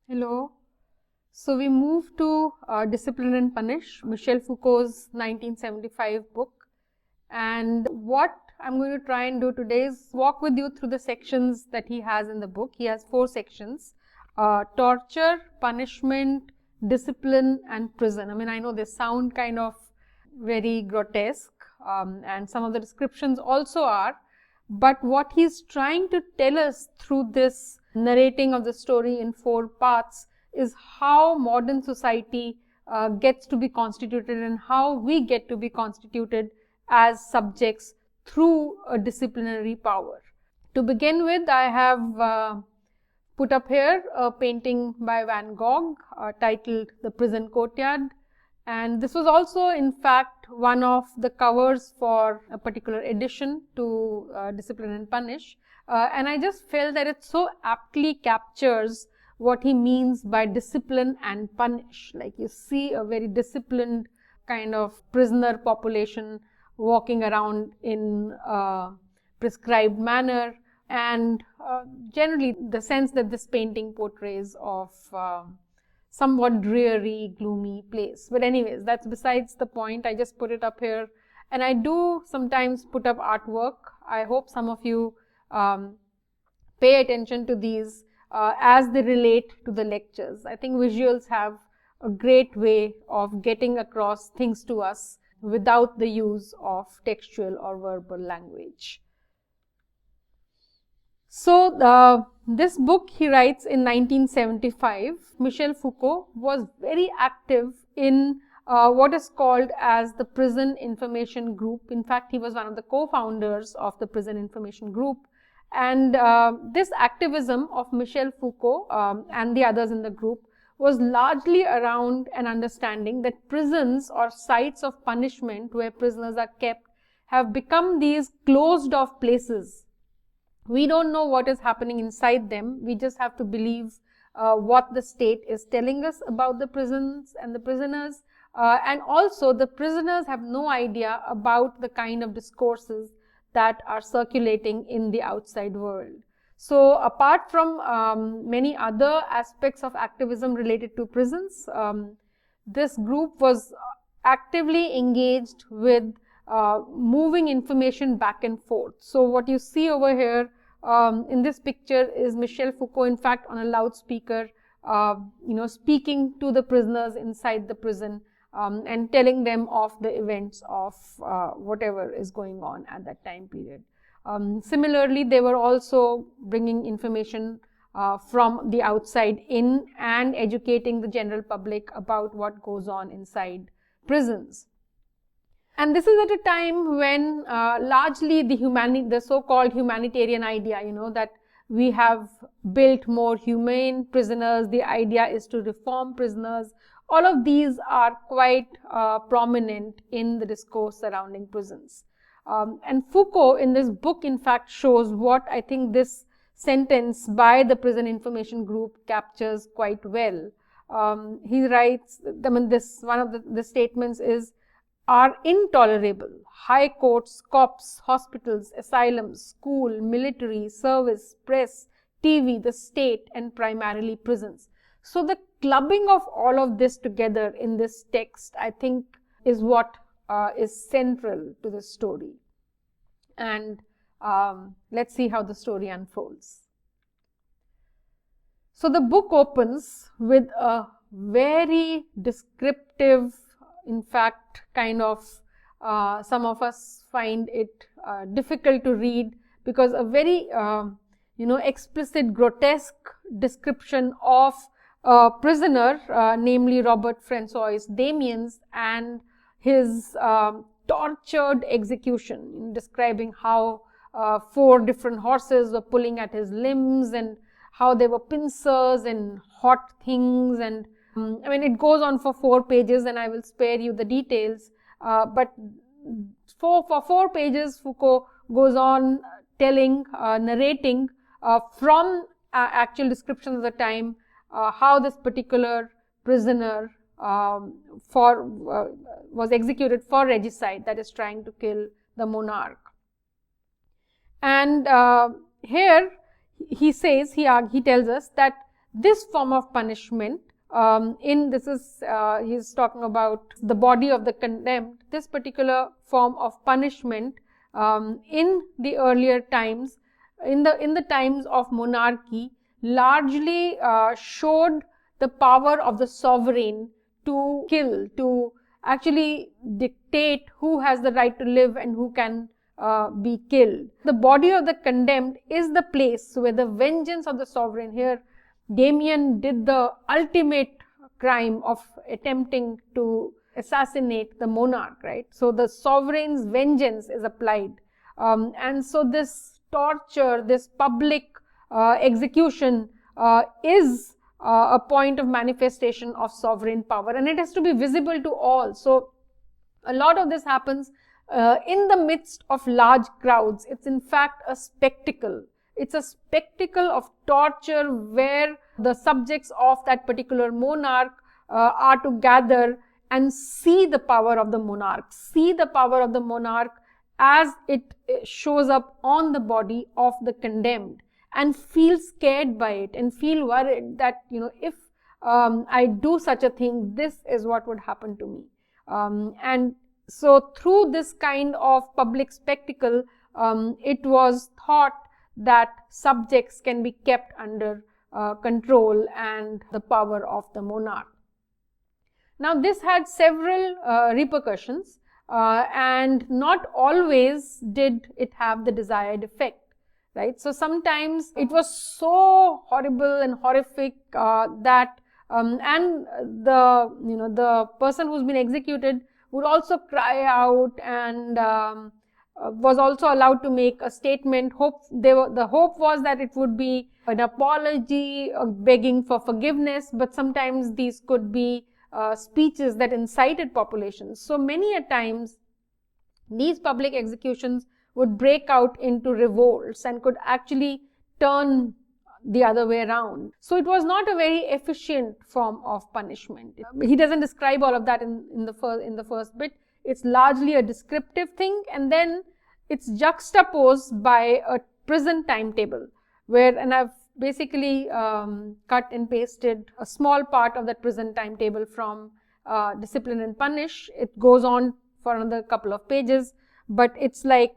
Hello. So we move to Discipline and Punish, Michel Foucault's 1975 book. And what I'm going to try and do today is walk with you through the sections that he has in the book. He has 4 sections: torture, punishment, discipline, and prison. I mean, I know they sound kind of very grotesque, and some of the descriptions also are. But what he's trying to tell us through this narrating of the story in 4 parts is how modern society gets to be constituted and how we get to be constituted as subjects through a disciplinary power. To begin with, I have put up here a painting by Van Gogh titled The Prison Courtyard, and this was also in fact one of the covers for a particular edition to Discipline and Punish, and I just felt that it so aptly captures what he means by discipline and punish. Like, you see a very disciplined kind of prisoner population walking around in a prescribed manner, and generally the sense that this painting portrays of somewhat dreary, gloomy place. But anyways, that's besides the point. I just put it up here, and I do sometimes put up artwork. I hope some of you pay attention to these as they relate to the lectures. I think visuals have a great way of getting across things to us without the use of textual or verbal language. So this book he writes in 1975. Michel Foucault was very active in what is called as the Prison Information Group. In fact, he was one of the co-founders of the Prison Information Group. And this activism of Michel Foucault and the others in the group was largely around an understanding that prisons or sites of punishment where prisoners are kept have become these closed off places. We don't know what is happening inside them. We just have to believe what the state is telling us about the prisons and the prisoners. And also, the prisoners have no idea about the kind of discourses that are circulating in the outside world. So apart from many other aspects of activism related to prisons, this group was actively engaged with moving information back and forth. So what you see over here in this picture is Michel Foucault, in fact, on a loudspeaker, speaking to the prisoners inside the prison and telling them of the events of whatever is going on at that time period. Similarly, they were also bringing information from the outside in and educating the general public about what goes on inside prisons. And this is at a time when largely the so-called humanitarian idea, that we have built more humane prisoners, the idea is to reform prisoners. All of these are quite prominent in the discourse surrounding prisons. And Foucault in this book, in fact, shows what I think this sentence by the Prison Information Group captures quite well. He writes, one of the statements is, are intolerable. High courts, cops, hospitals, asylums, school, military, service, press, TV, the state, and primarily prisons. So the clubbing of all of this together in this text, I think, is what is central to the story. And let's see how the story unfolds. So the book opens with a very descriptive, in fact, kind of some of us find it difficult to read, because a very explicit, grotesque description of a prisoner, namely Robert François Damiens, and his tortured execution, describing how 4 different horses were pulling at his limbs and how there were pincers and hot things, and it goes on for 4 pages, and I will spare you the details. But for 4 pages, Foucault goes on telling, narrating from actual descriptions of the time, how this particular prisoner was executed for regicide, that is, trying to kill the monarch. And here he says, he tells us that this form of punishment, he's talking about the body of the condemned, this particular form of punishment in the earlier times, in the times of monarchy, largely showed the power of the sovereign to kill, to actually dictate who has the right to live and who can be killed. The body of the condemned is the place where the vengeance of the sovereign, here Damien did the ultimate crime of attempting to assassinate the monarch, right? So the sovereign's vengeance is applied. And so this torture, this public execution is a point of manifestation of sovereign power, and it has to be visible to all. So a lot of this happens in the midst of large crowds. It's in fact a spectacle. It's a spectacle of torture where the subjects of that particular monarch are to gather and see the power of the monarch, as it shows up on the body of the condemned, and feel scared by it and feel worried that, if I do such a thing, this is what would happen to me. And so through this kind of public spectacle, it was thought that subjects can be kept under control and the power of the monarch. Now this had several repercussions, and not always did it have the desired effect, right? So sometimes it was so horrible and horrific that and the person who's been executed would also cry out and was also allowed to make a statement. The hope was that it would be an apology, begging for forgiveness, but sometimes these could be speeches that incited populations. So many a times these public executions would break out into revolts and could actually turn the other way around. So it was not a very efficient form of punishment. He doesn't describe all of that in the first bit. It's largely a descriptive thing, and then it's juxtaposed by a prison timetable, and I've basically cut and pasted a small part of that prison timetable from Discipline and Punish. It goes on for another couple of pages, but it's like,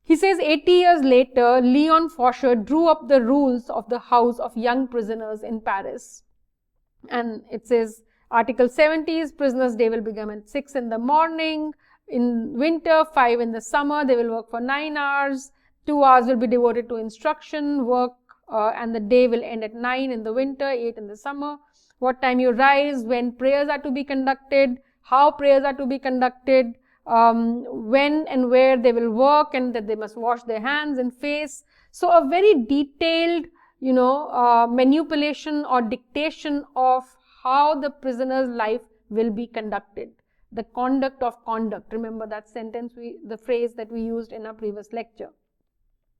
he says, 80 years later, Leon Faucher drew up the rules of the house of young prisoners in Paris. And it says, Article 70 prisoners' day will begin at 6 in the morning. In winter, 5 in the summer, they will work for 9 hours. 2 hours will be devoted to instruction, work, and the day will end at 9 in the winter, 8 in the summer. What time you rise, when prayers are to be conducted, how prayers are to be conducted, when and where they will work, and that they must wash their hands and face. So a very detailed, manipulation or dictation of how the prisoner's life will be conducted. The conduct of conduct. Remember that sentence, the phrase that we used in our previous lecture.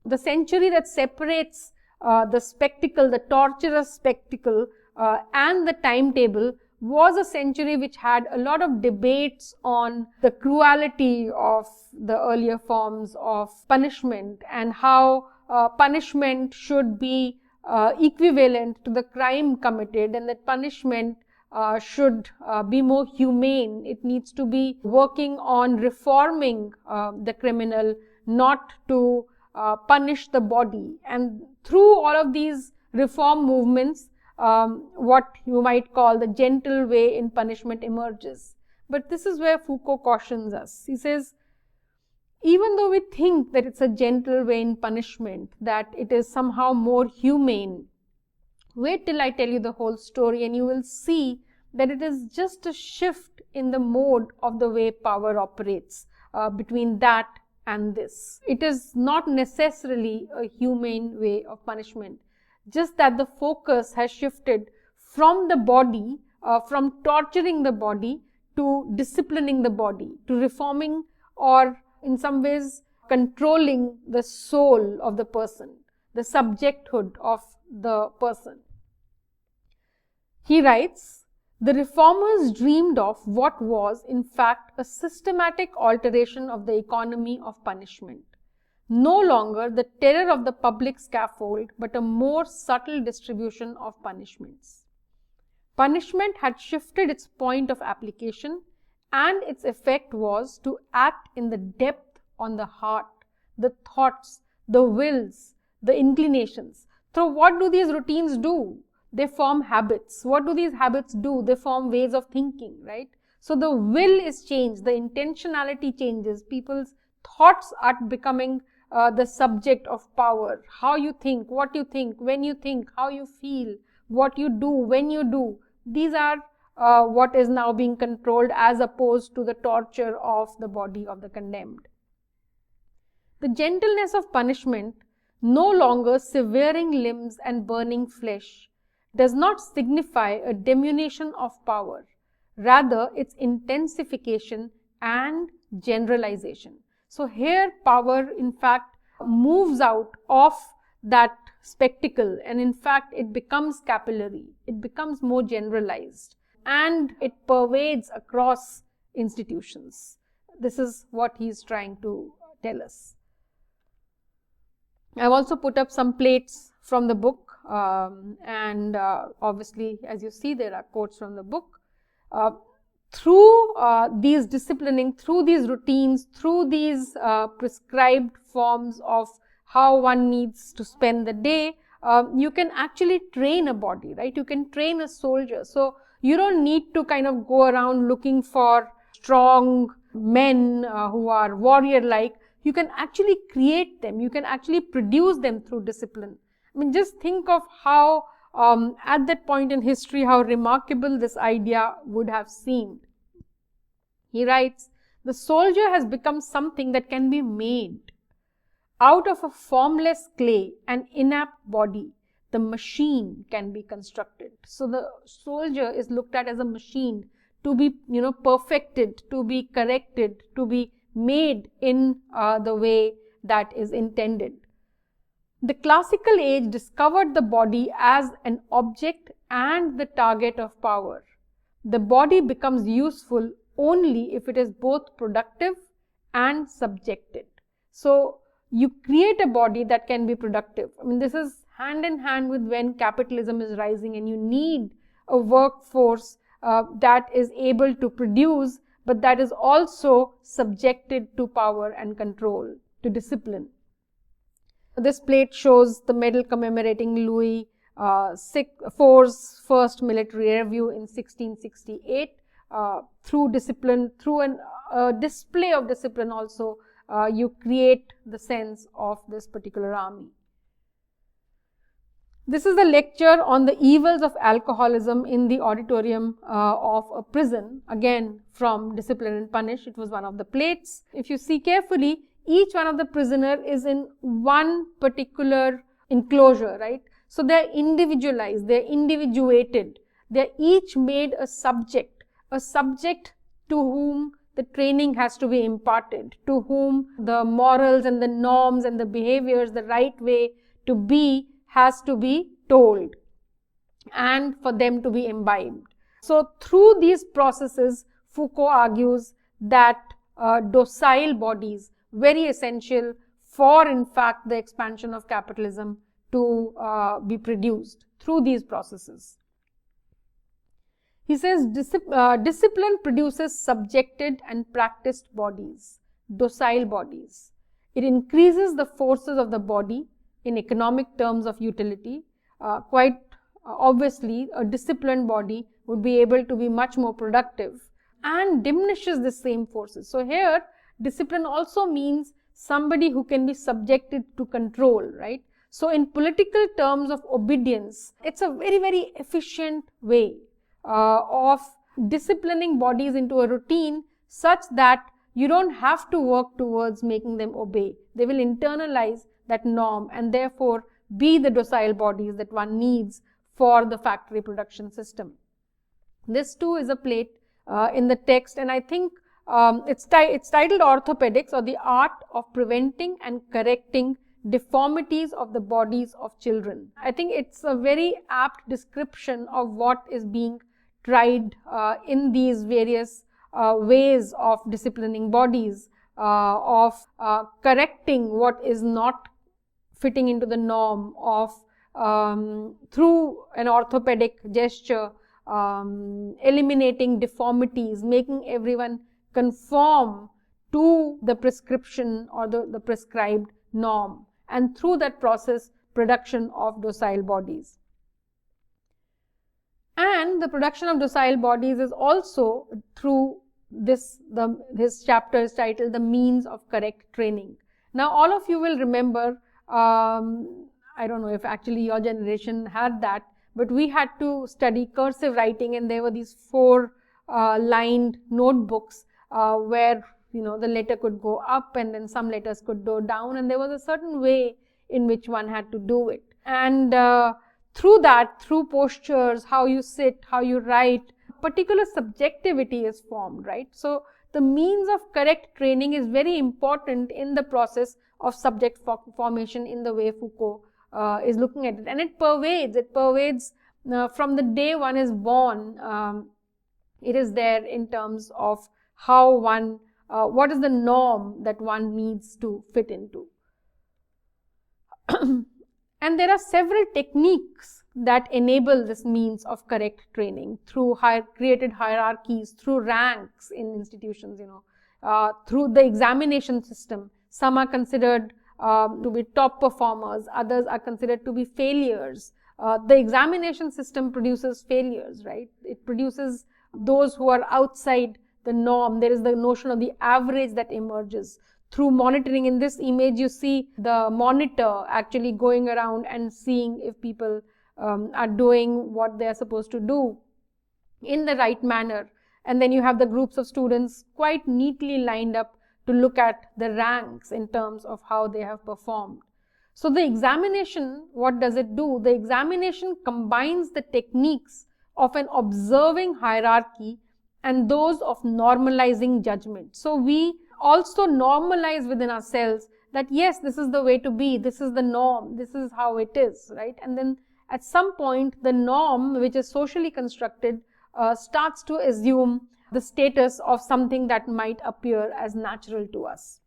The century that separates the spectacle, the torturous spectacle, and the timetable was a century which had a lot of debates on the cruelty of the earlier forms of punishment and how punishment should be equivalent to the crime committed, and that punishment should be more humane. It needs to be working on reforming the criminal, not to punish the body. And through all of these reform movements, what you might call the gentle way in punishment emerges. But this is where Foucault cautions us. He says, even though we think that it's a gentle way in punishment, that it is somehow more humane, wait till I tell you the whole story and you will see that it is just a shift in the mode of the way power operates between that and this. It is not necessarily a humane way of punishment, just that the focus has shifted from the body, from torturing the body, to disciplining the body, to reforming or in some ways controlling the soul of the person, the subjecthood of the person. He writes, the reformers dreamed of what was in fact a systematic alteration of the economy of punishment. no longer the terror of the public scaffold, but a more subtle distribution of punishments. Punishment had shifted its point of application, and its effect was to act in the depth on the heart, the thoughts, the wills, the inclinations. So what do these routines do? They form habits. What do these habits do? They form ways of thinking, right? So the will is changed, the intentionality changes, people's thoughts are becoming the subject of power. How you think, what you think, when you think, how you feel, what you do, when you do. These are what is now being controlled as opposed to the torture of the body of the condemned. The gentleness of punishment, no longer severing limbs and burning flesh, does not signify a diminution of power, rather its intensification and generalization. So here power in fact moves out of that spectacle, and in fact it becomes capillary, it becomes more generalized, and it pervades across institutions. This is what he is trying to tell us. I've also put up some plates from the book, and obviously as you see there are quotes from the book. Through these disciplining, through these routines, through these prescribed forms of how one needs to spend the day, you can actually train a body, right? You can train a soldier. So you don't need to kind of go around looking for strong men who are warrior-like. You can actually create them. You can actually produce them through discipline. I mean, just think of how at that point in history, how remarkable this idea would have seemed. He writes, the soldier has become something that can be made. Out of a formless clay and inapt body, the machine can be constructed. So the soldier is looked at as a machine to be, perfected, to be corrected, to be made in the way that is intended. The classical age discovered the body as an object and the target of power. The body becomes useful only if it is both productive and subjected. So you create a body that can be productive. I mean, this is hand in hand with when capitalism is rising, and you need a workforce that is able to produce, but that is also subjected to power and control, to discipline. This plate shows the medal commemorating Louis IV's first military review in 1668. Through discipline, through a display of discipline also, you create the sense of this particular army. This is a lecture on the evils of alcoholism in the auditorium of a prison, again from Discipline and Punish. It was one of the plates. If you see carefully, each one of the prisoner is in one particular enclosure, right? So they're individualized, they're individuated, they're each made a subject to whom the training has to be imparted, to whom the morals and the norms and the behaviors, the right way to be has to be told, and for them to be imbibed. So through these processes, Foucault argues that docile bodies, very essential for in fact the expansion of capitalism, to be produced through these processes. He says discipline produces subjected and practiced bodies, docile bodies. It increases the forces of the body in economic terms of utility. Quite obviously, a disciplined body would be able to be much more productive and diminishes the same forces. So here, discipline also means somebody who can be subjected to control, right? So in political terms of obedience, it's a very, very efficient way of disciplining bodies into a routine such that you don't have to work towards making them obey. They will internalize that norm and therefore be the docile bodies that one needs for the factory production system. This too is a plate in the text, and I think it's titled Orthopedics, or the Art of Preventing and Correcting Deformities of the Bodies of Children. I think it's a very apt description of what is being tried in these various ways of disciplining bodies. of correcting what is not fitting into the norm, of through an orthopedic gesture, eliminating deformities, making everyone conform to the prescription or the prescribed norm, and through that process, production of docile bodies. And the production of docile bodies is also through this, his chapter is titled The Means of Correct Training. Now, all of you will remember, I don't know if actually your generation had that, but we had to study cursive writing, and there were these 4 lined notebooks where, you know, the letter could go up and then some letters could go down, and there was a certain way in which one had to do it. And through that, through postures, how you sit, how you write, particular subjectivity is formed, right? So the means of correct training is very important in the process of subject formation in the way Foucault is looking at it. And it pervades from the day one is born. It is there in terms of how one, what is the norm that one needs to fit into. And there are several techniques that enable this means of correct training through created hierarchies, through ranks in institutions, you know, through the examination system. Some are considered to be top performers, others are considered to be failures. The examination system produces failures, right? It produces those who are outside the norm. There is the notion of the average that emerges. Through monitoring, in this image you see the monitor actually going around and seeing if people are doing what they are supposed to do in the right manner. And then you have the groups of students quite neatly lined up to look at the ranks in terms of how they have performed. So the examination, what does it do? The examination combines the techniques of an observing hierarchy and those of normalizing judgment. So we also normalize within ourselves that yes, this is the way to be, this is the norm, this is how it is, right? And then at some point, the norm, which is socially constructed, starts to assume the status of something that might appear as natural to us.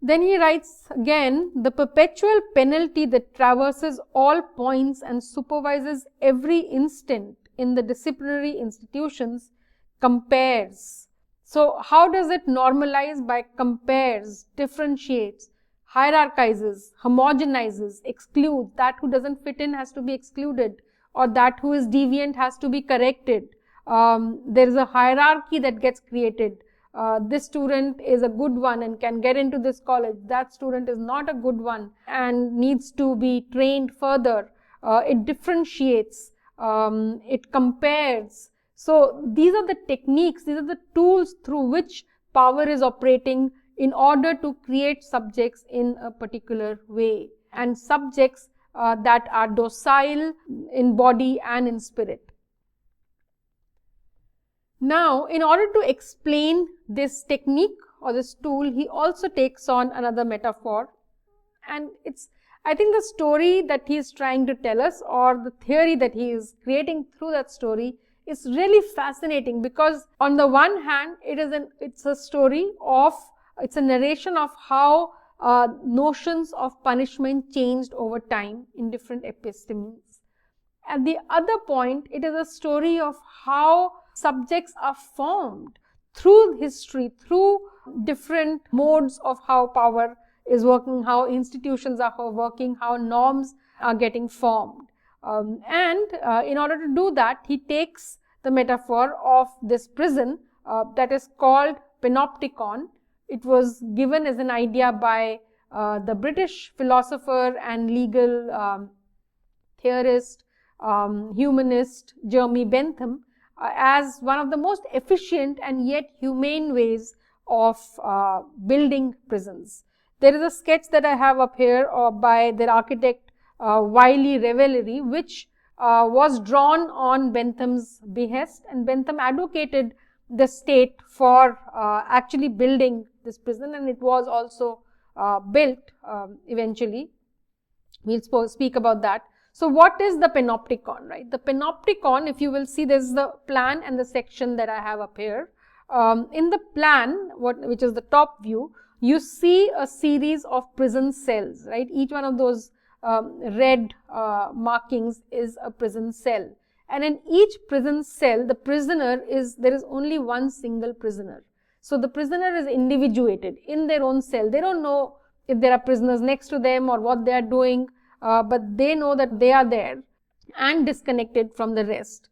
Then he writes again, the perpetual penalty that traverses all points and supervises every instant in the disciplinary institutions compares. So how does it normalize? By compares, differentiates, hierarchizes, homogenizes, excludes. That who doesn't fit in has to be excluded, or that who is deviant has to be corrected. There is a hierarchy that gets created. This student is a good one and can get into this college. That student is not a good one and needs to be trained further. It differentiates, it compares. So these are the techniques, these are the tools through which power is operating in order to create subjects in a particular way, and subjects that are docile in body and in spirit. Now, in order to explain this technique or this tool, he also takes on another metaphor, and it's, I think, the story that he is trying to tell us, or the theory that he is creating through that story, is really fascinating, because on the one hand, it's a story of, it's a narration of how notions of punishment changed over time in different epistemes. At the other point, it is a story of how subjects are formed through history, through different modes of how power is working, how institutions are working, how norms are getting formed. In order to do that, he takes the metaphor of this prison that is called panopticon. It was given as an idea by the British philosopher and legal theorist, humanist Jeremy Bentham, as one of the most efficient and yet humane ways of building prisons. There is a sketch that I have up here by their architect Wylie Revellery, which was drawn on Bentham's behest, and Bentham advocated the state for actually building this prison, and it was also built eventually. We'll speak about that. So what is the panopticon, right? The panopticon, if you will see, this is the plan and the section that I have up here. In the plan, which is the top view, you see a series of prison cells, right? Each one of those red markings is a prison cell. And in each prison cell, the prisoner there is only one single prisoner. So the prisoner is individuated in their own cell. They don't know if there are prisoners next to them or what they are doing, but they know that they are there and disconnected from the rest.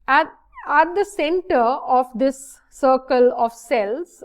At the center of this circle of cells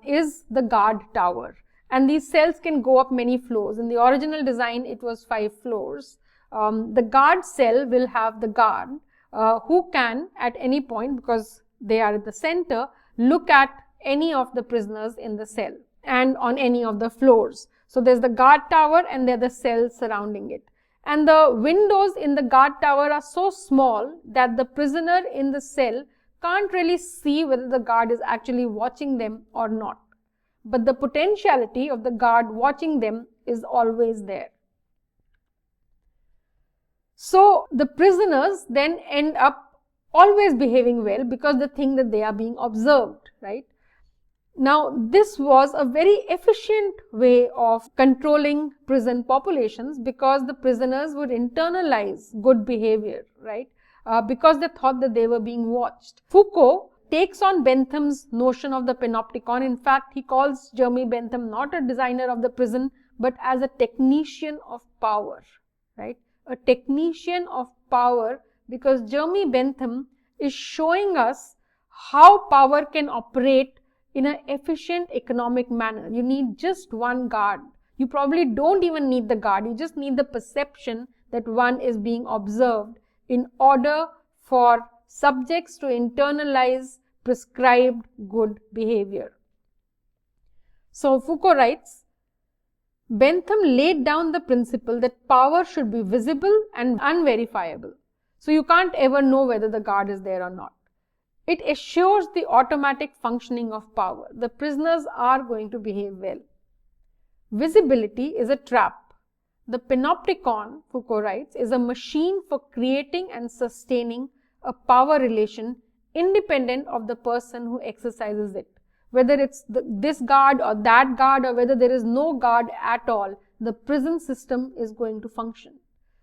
is the guard tower, and these cells can go up many floors. In the original design, it was 5 floors. The guard cell will have the guard who can at any point, because they are at the center, look at any of the prisoners in the cell and on any of the floors. So there's the guard tower and there are the cells surrounding it. And the windows in the guard tower are so small that the prisoner in the cell can't really see whether the guard is actually watching them or not. But the potentiality of the guard watching them is always there. So the prisoners then end up always behaving well because they think that they are being observed, right? Now, this was a very efficient way of controlling prison populations because the prisoners would internalize good behavior, right? Because they thought that they were being watched. Foucault takes on Bentham's notion of the panopticon. In fact, he calls Jeremy Bentham not a designer of the prison, but as a technician of power, right? A technician of power, because Jeremy Bentham is showing us how power can operate in an efficient economic manner. You need just one guard. You probably don't even need the guard. You just need the perception that one is being observed in order for subjects to internalize prescribed good behavior. So Foucault writes, Bentham laid down the principle that power should be visible and unverifiable. So you can't ever know whether the guard is there or not. It assures the automatic functioning of power. The prisoners are going to behave well. Visibility is a trap. The panopticon, Foucault writes, is a machine for creating and sustaining a power relation independent of the person who exercises it. Whether it's this guard or that guard, or whether there is no guard at all, the prison system is going to function.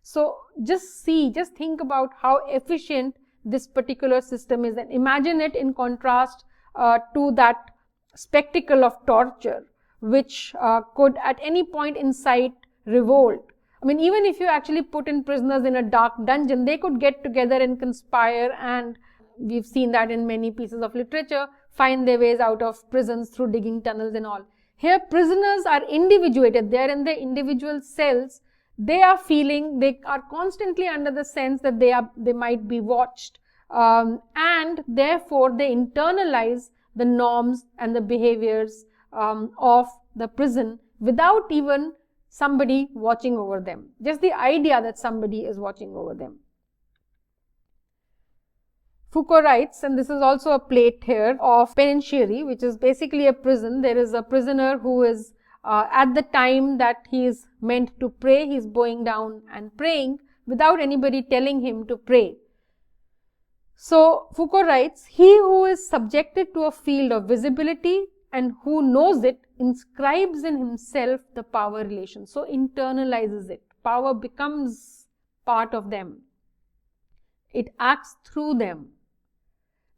So just think about how efficient this particular system is, and imagine it in contrast to that spectacle of torture, which could at any point incite revolt. I mean, even if you actually put in prisoners in a dark dungeon, they could get together and conspire, and we've seen that in many pieces of literature, find their ways out of prisons through digging tunnels and all. Here, prisoners are individuated. They are in their individual cells. They are constantly under the sense that they might be watched, and therefore they internalize the norms and the behaviors of the prison without even somebody watching over them. Just the idea that somebody is watching over them. Foucault writes, and this is also a plate here of penitentiary, which is basically a prison. There is a prisoner who is at the time that he is meant to pray, he is bowing down and praying without anybody telling him to pray. So Foucault writes, he who is subjected to a field of visibility and who knows it inscribes in himself the power relation. So internalizes it. Power becomes part of them. It acts through them.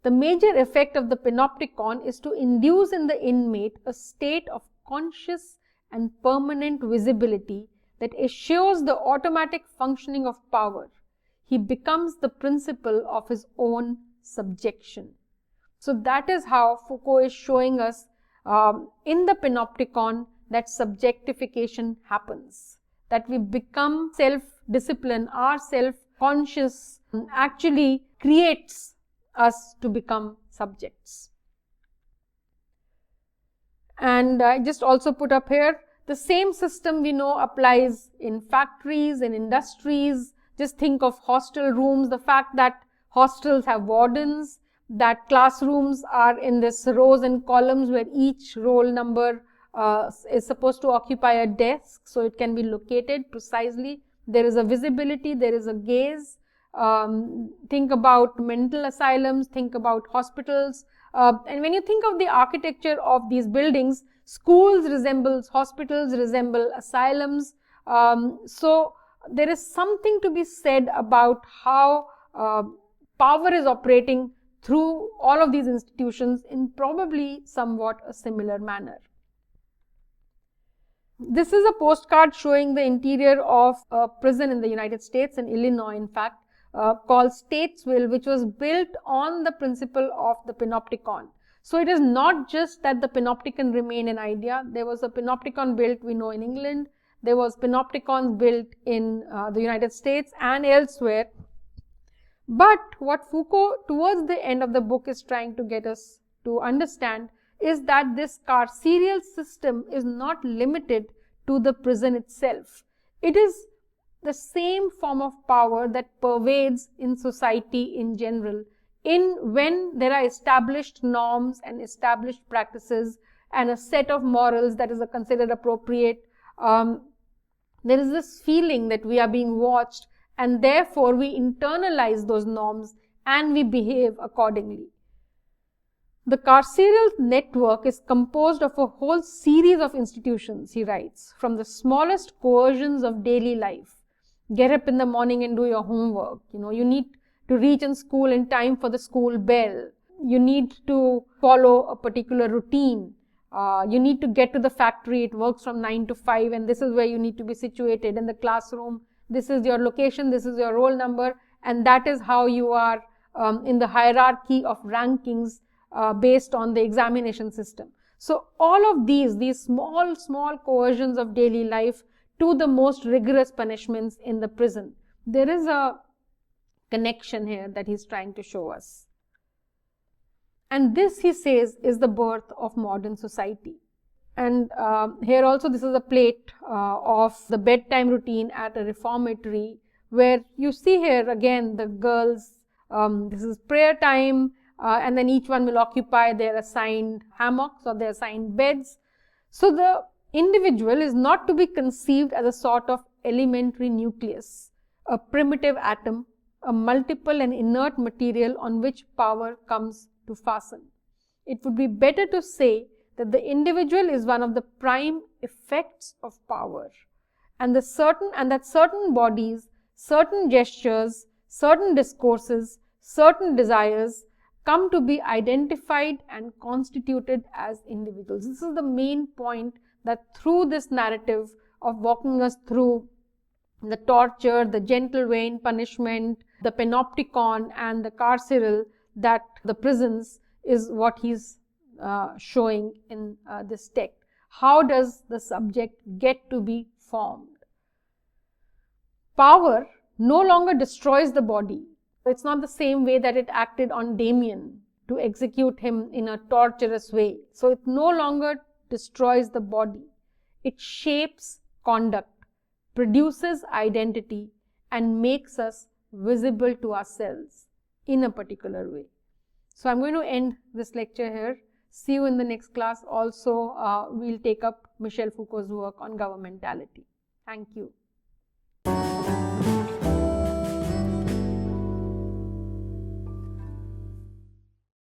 The major effect of the panopticon is to induce in the inmate a state of conscious and permanent visibility that assures the automatic functioning of power. He becomes the principle of his own subjection. So that is how Foucault is showing us in the panopticon that subjectification happens. That we become self-disciplined, our self-conscious actually creates us to become subjects. And I just also put up here, the same system we know applies in factories, in industries. Just think of hostel rooms, the fact that hostels have wardens, that classrooms are in this rows and columns where each roll number is supposed to occupy a desk, so it can be located precisely. There is a visibility, there is a gaze. Think about mental asylums, think about hospitals. And when you think of the architecture of these buildings, schools resembles hospitals, resemble asylums. So there is something to be said about how power is operating through all of these institutions in probably somewhat a similar manner. This is a postcard showing the interior of a prison in the United States, in Illinois, in fact, called Statesville, which was built on the principle of the panopticon. So it is not just that the panopticon remained an idea. There was a panopticon built, we know, in England. There was panopticons built in the United States and elsewhere. But what Foucault, towards the end of the book, is trying to get us to understand is that this carceral system is not limited to the prison itself. It is the same form of power that pervades in society in general, when there are established norms and established practices and a set of morals that is considered appropriate. There is this feeling that we are being watched, and therefore we internalize those norms and we behave accordingly. The carceral network is composed of a whole series of institutions, he writes, from the smallest coercions of daily life. Get up in the morning and do your homework. You need to reach in school in time for the school bell. You need to follow a particular routine. You need to get to the factory. It works from 9 to 5, and this is where you need to be situated in the classroom. This is your location, this is your roll number, and that is how you are in the hierarchy of rankings based on the examination system. So all of these small coercions of daily life to the most rigorous punishments in the prison. There is a connection here that he's trying to show us. And this, he says, is the birth of modern society. And here also this is a plate of the bedtime routine at a reformatory, where you see here again the girls, this is prayer time, and then each one will occupy their assigned hammocks or their assigned beds. So the individual is not to be conceived as a sort of elementary nucleus, a primitive atom, a multiple and inert material on which power comes to fasten. It would be better to say that the individual is one of the prime effects of power, and that certain bodies, certain gestures, certain discourses, certain desires come to be identified and constituted as individuals. This is the main point, that through this narrative of walking us through the torture, the gentle vein punishment, the panopticon and the carceral, that the prisons is what he's showing in this text. How does the subject get to be formed? Power no longer destroys the body. It's not the same way that it acted on Damien to execute him in a torturous way. So it no longer destroys the body. It shapes conduct, produces identity, and makes us visible to ourselves in a particular way. So I'm going to end this lecture here. See you in the next class. Also, we'll take up Michel Foucault's work on governmentality. Thank you.